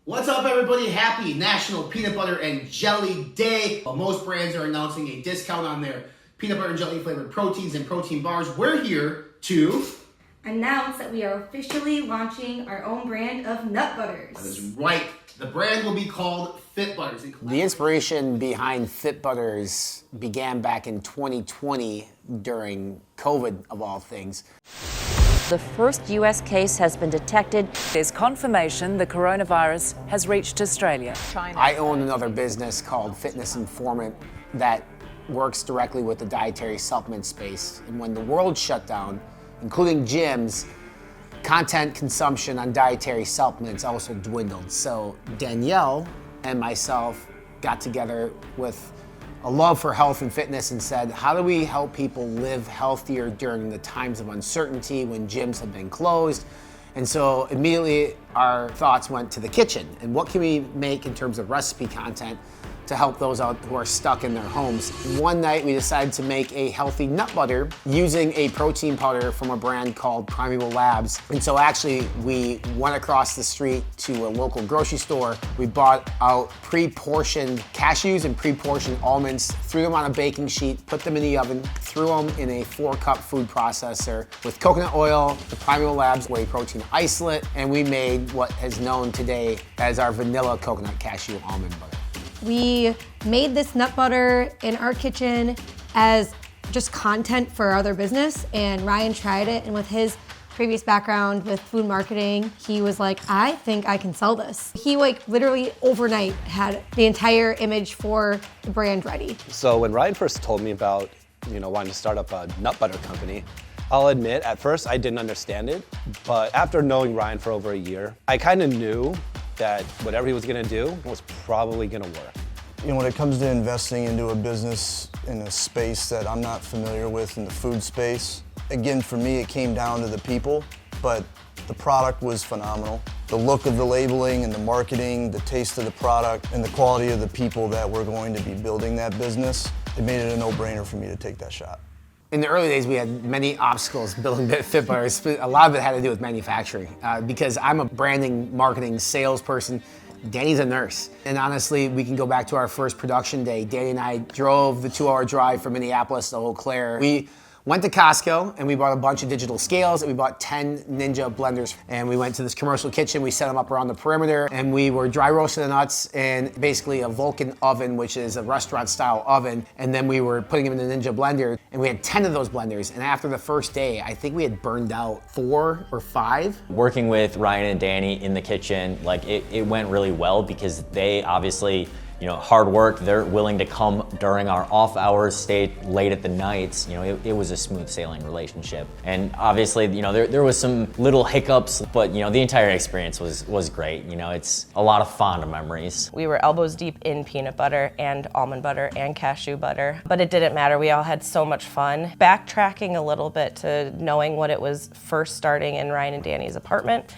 What's up, everybody? Happy National Peanut Butter and Jelly Day. Well, most brands are announcing a discount on their peanut butter and jelly flavored proteins and protein bars. We're here to announce that we are officially launching our own brand of nut butters. That is right. The brand will be called Fit Butters. The inspiration behind Fit Butters began back in 2020 during COVID, of all things. The first US case has been detected. There's confirmation the coronavirus has reached Australia. China. I own another business called Fitness Informant that works directly with the dietary supplement space. And when the world shut down, including gyms, content consumption on dietary supplements also dwindled. So Danielle and myself got together with a love for health and fitness and said, how do we help people live healthier during the times of uncertainty when gyms have been closed? And so immediately our thoughts went to the kitchen and what can we make in terms of recipe content to help those out who are stuck in their homes. One night we decided to make a healthy nut butter using a protein powder from a brand called Primeval Labs. And so actually we went across the street to a local grocery store. We bought out pre-portioned cashews and pre-portioned almonds, threw them on a baking sheet, put them in the oven, threw them in a 4-cup food processor with coconut oil, the Primeval Labs whey protein isolate, and we made what is known today as our vanilla coconut cashew almond butter. We made this nut butter in our kitchen as just content for our other business, and Ryan tried it, and with his previous background with food marketing, he was like, I think I can sell this. He literally overnight had the entire image for the brand ready. So when Ryan first told me about, wanting to start up a nut butter company, I'll admit, at first I didn't understand it, but after knowing Ryan for over a year, I kind of knew that whatever he was gonna do was probably gonna work. When it comes to investing into a business in a space that I'm not familiar with in the food space, again, for me, it came down to the people, but the product was phenomenal. The look of the labeling and the marketing, the taste of the product, and the quality of the people that were going to be building that business, it made it a no-brainer for me to take that shot. In the early days, we had many obstacles building Fit Butters. A lot of it had to do with manufacturing because I'm a branding, marketing, salesperson. Danny's a nurse. And honestly, we can go back to our first production day. Danny and I drove the 2-hour drive from Minneapolis to Eau Claire. We went to Costco and we bought a bunch of digital scales and we bought 10 Ninja blenders. And we went to this commercial kitchen, we set them up around the perimeter and we were dry roasting the nuts in basically a Vulcan oven, which is a restaurant style oven. And then we were putting them in the Ninja blender and we had 10 of those blenders. And after the first day, I think we had burned out 4 or 5. Working with Ryan and Danny in the kitchen, it went really well because they obviously, hard work, they're willing to come during our off hours, stay late at the nights. It was a smooth sailing relationship. And obviously, there was some little hiccups, but the entire experience was great. It's a lot of fond memories. We were elbows deep in peanut butter and almond butter and cashew butter, but it didn't matter. We all had so much fun. Backtracking a little bit to knowing what it was first starting in Ryan and Danny's apartment,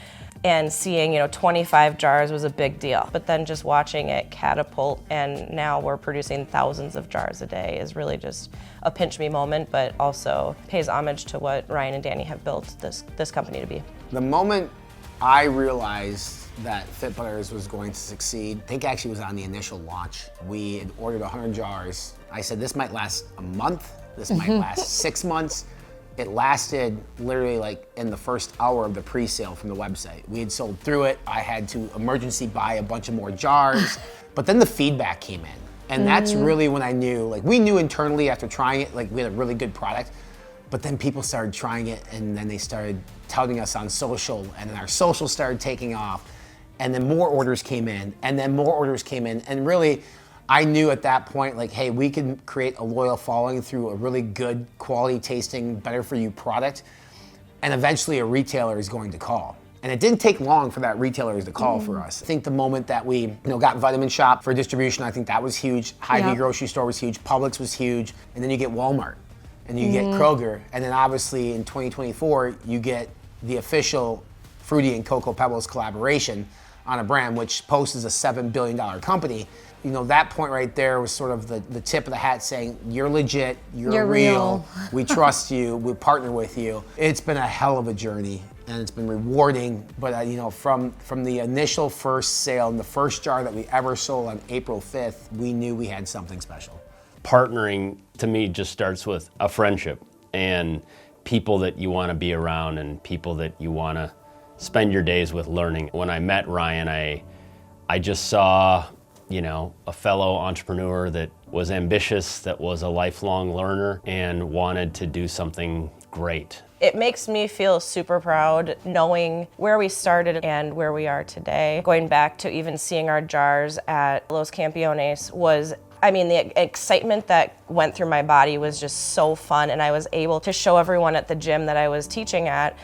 and seeing 25 jars was a big deal. But then just watching it catapult and now we're producing thousands of jars a day is really just a pinch me moment, but also pays homage to what Ryan and Danny have built this company to be. The moment I realized that Fit Butters was going to succeed, I think actually was on the initial launch. We had ordered 100 jars. I said, this might last a month, this might last 6 months. It lasted literally in the first hour of the pre-sale from the website. We had sold through it. I had to emergency buy a bunch of more jars, but then the feedback came in. And that's really when I knew, we knew internally after trying it, we had a really good product, but then people started trying it and then they started touting us on social and then our social started taking off and then more orders came in and then more orders came in and really, I knew at that point, hey, we can create a loyal following through a really good, quality tasting, better for you product, and eventually a retailer is going to call. And it didn't take long for that retailer to call for us. I think the moment that we got Vitamin Shop for distribution, I think that was huge. Hy-Vee grocery store was huge, Publix was huge, and then you get Walmart, and you get Kroger, and then obviously in 2024, you get the official Fruity and Cocoa Pebbles collaboration on a brand, which Post is a $7 billion company. That point right there was sort of the tip of the hat saying, you're legit, you're real, we trust you, we partner with you. It's been a hell of a journey. and it's been rewarding. But you know, from the initial first sale and the first jar that we ever sold on April 5th, we knew we had something special. Partnering to me just starts with a friendship and people that you want to be around and people that you want to spend your days with learning. When I met Ryan, I just saw, you know, a fellow entrepreneur that was ambitious, that was a lifelong learner and wanted to do something great. It makes me feel super proud knowing where we started and where we are today. Going back to even seeing our jars at Los Campeones was, I mean, the excitement that went through my body was just so fun, and I was able to show everyone at the gym that I was teaching at,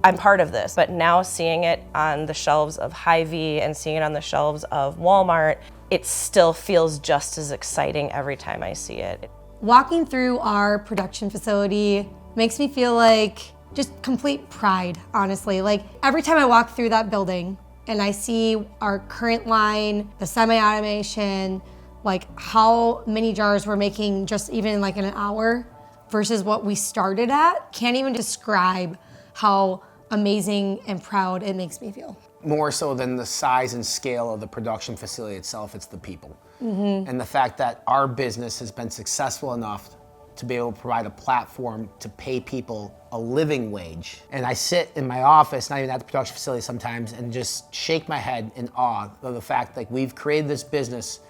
I'm part of this. But now seeing it on the shelves of Hy-Vee and seeing it on the shelves of Walmart, it still feels just as exciting every time I see it. Walking through our production facility makes me feel like just complete pride, honestly. Like every time I walk through that building and I see our current line, the semi-automation, like how many jars we're making just even like in an hour versus what we started at, can't even describe how amazing and proud it makes me feel. More so than the size and scale of the production facility itself, it's the people. And the fact that our business has been successful enough to be able to provide a platform to pay people a living wage. And I sit in my office, not even at the production facility sometimes, and just shake my head in awe of the fact that we've created this business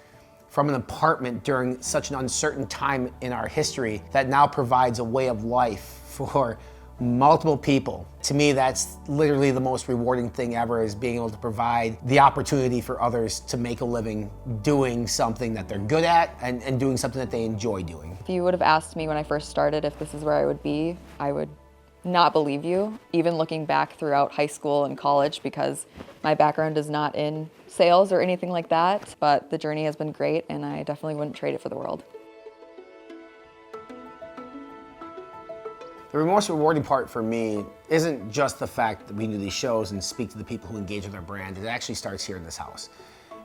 from an apartment during such an uncertain time in our history that now provides a way of life for multiple people. To me, that's literally the most rewarding thing ever, is being able to provide the opportunity for others to make a living doing something that they're good at and doing something that they enjoy doing. If you would have asked me when I first started if this is where I would be, I would not believe you, even looking back throughout high school and college, because my background is not in sales or anything like that, but the journey has been great and I definitely wouldn't trade it for the world. The most rewarding part for me isn't just the fact that we do these shows and speak to the people who engage with our brand. It actually starts here in this house.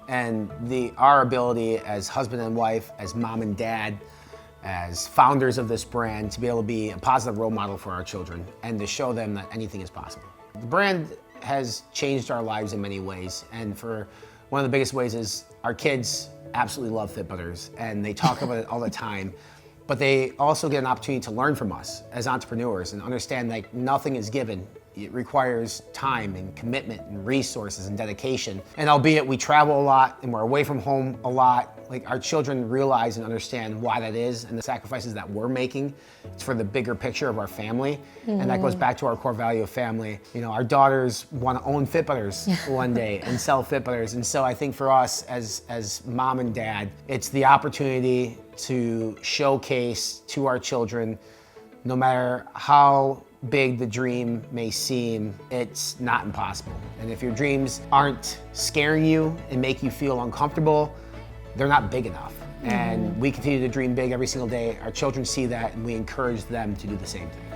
And our ability as husband and wife, as mom and dad, as founders of this brand, to be able to be a positive role model for our children and to show them that anything is possible. The brand has changed our lives in many ways, and for one of the biggest ways is our kids absolutely love Fit Butters and they talk about it all the time. But they also get an opportunity to learn from us as entrepreneurs and understand like nothing is given. It requires time and commitment and resources and dedication. And albeit we travel a lot and we're away from home a lot, like our children realize and understand why that is and the sacrifices that we're making. It's for the bigger picture of our family. And that goes back to our core value of family. You know, our daughters want to own Fit Butters one day and sell Fit Butters. And so I think for us as mom and dad, it's the opportunity to showcase to our children, no matter how big the dream may seem, it's not impossible. And if your dreams aren't scaring you and make you feel uncomfortable, they're not big enough. And we continue to dream big every single day. Our children see that and we encourage them to do the same thing.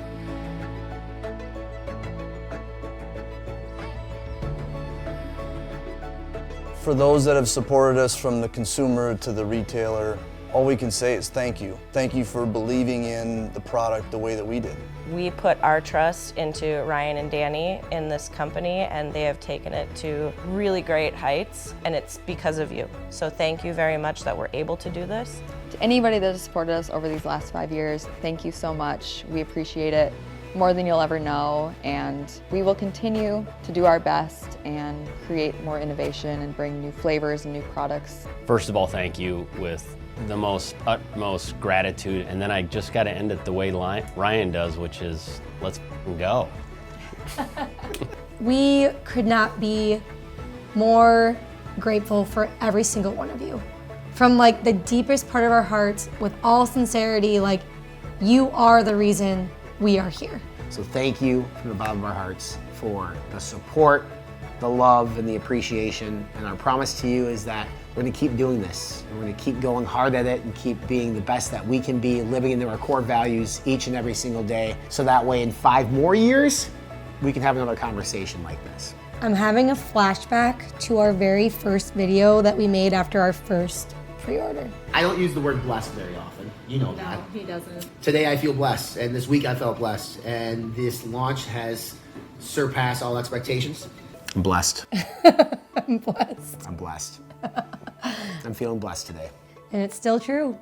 For those that have supported us from the consumer to the retailer, all we can say is thank you. Thank you for believing in the product the way that we did. We put our trust into Ryan and Danny in this company, and they have taken it to really great heights, and it's because of you. So thank you very much that we're able to do this. To anybody that has supported us over these last 5 years, thank you so much. We appreciate it more than you'll ever know, and we will continue to do our best and create more innovation and bring new flavors and new products. First of all, thank you with the utmost gratitude, and then I just got to end it the way Ryan does, which is let's go. We could not be more grateful for every single one of you. From like the deepest part of our hearts, with all sincerity, like you are the reason we are here. So thank you from the bottom of our hearts for the support, the love, and the appreciation. And our promise to you is that we're gonna keep doing this. We're gonna keep going hard at it and keep being the best that we can be, living into our core values each and every single day. So that way in 5 more years, we can have another conversation like this. I'm having a flashback to our very first video that we made after our first pre-order. I don't use the word blessed very often. You know that. he doesn't. Today I feel blessed, and this week I felt blessed, and this launch has surpass all expectations? I'm blessed. I'm blessed. I'm blessed. I'm feeling blessed today. And it's still true.